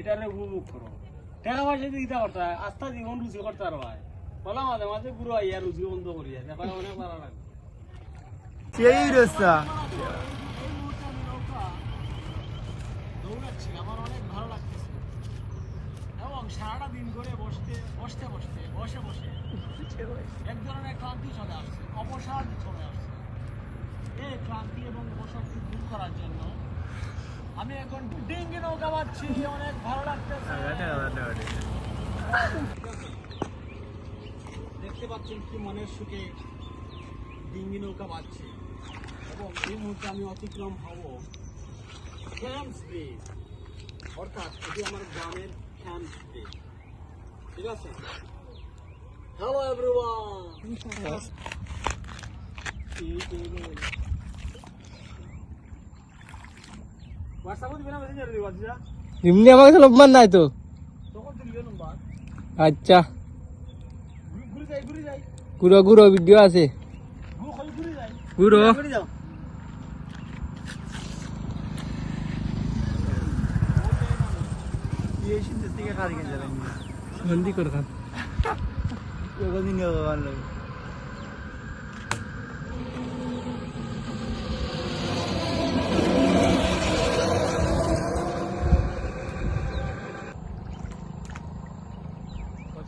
এটারে উপভোগ করো। টাকা পয়সা দিতে পারতা আস্থা জীবন রুচি করতে আর ভাই বলা মাঝে মাঝে গুরু আইয়া রুচি বন্ধ করিয়া এখন অনেক ভালো লাগে সেই রাস্তা দৌড়াচ্ছি আমার অনেক ভালো লাগতেছে এবং সারাটা দিন ধরে বসে বসে এক ধরনের ক্লান্তি চলে আসছে, অবসাদ চলে আসছে। এই ক্লান্তি এবং অবসাদকে দূর করার জন্য আমি এখন ডিঙ্গি নৌকা বাচ্ছি, অনেক ভালো লাগতেছে। দেখতে পাচ্ছেন কি মনের সুখে ডিঙ্গি নৌকা বাচ্ছি এবং এই মুহূর্তে আমি অতিক্রম হব ক্যাম্পস ব্রিজ, অর্থাৎ এটি আমার গ্রামের ক্যাম্পস ব্রিজ। ঠিক আছে, হ্যালো এভরিওয়ান। এমনি আমাকে তো লোকমান নাই তো। আচ্ছা ঘুরো ঘুরো ভিডিও আছে ঘুরো বন্দি করে খান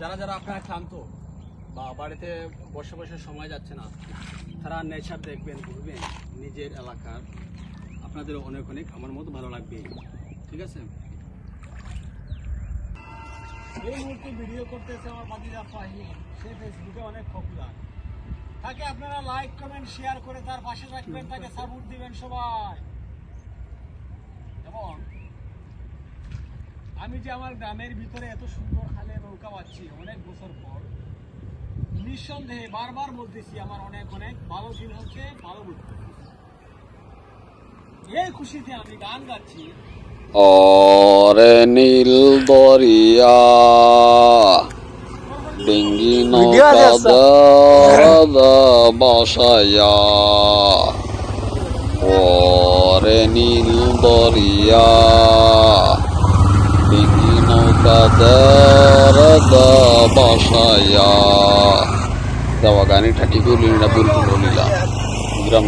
যারা যারা আপনারা ক্লান্ত বা বাড়িতে বসে বসে সময় যাচ্ছে না, তারা নেচার দেখবেন, ঘুরবেন নিজের এলাকার, আপনাদের অনেক অনেক আমার মতো ভালো লাগবে। ঠিক আছে, এই মুহূর্তে ভিডিও করতেছে আমার বাদিরা ফাহিম, সে ফেসবুকে অনেক পপুলার। তাকে আপনারা লাইক কমেন্ট শেয়ার করে তার পাশে রাখবেন, তাকে সাপোর্ট দিবেন সবাই। এবং আমি যে আমার গ্রামের ভিতরে এত সুন্দর খালে নৌকা পাচ্ছি অনেক বছর পর, নিঃসন্দেহে বারবার বলতেছি আমার অনেক অনেক ভালো ফিল হচ্ছে, ভালো বলতে। এই খুশিতে আমি গান গাচ্ছি। ওরে নীল দরিয়া ডিঙ্গি নৌকা বসায়া, ওরে নীল দরিয়া ডিঙ্গি নৌকা বসায়া। দেওয়া গানিটা ঠিক হইল না, ভুল বলিলাম, গ্রাম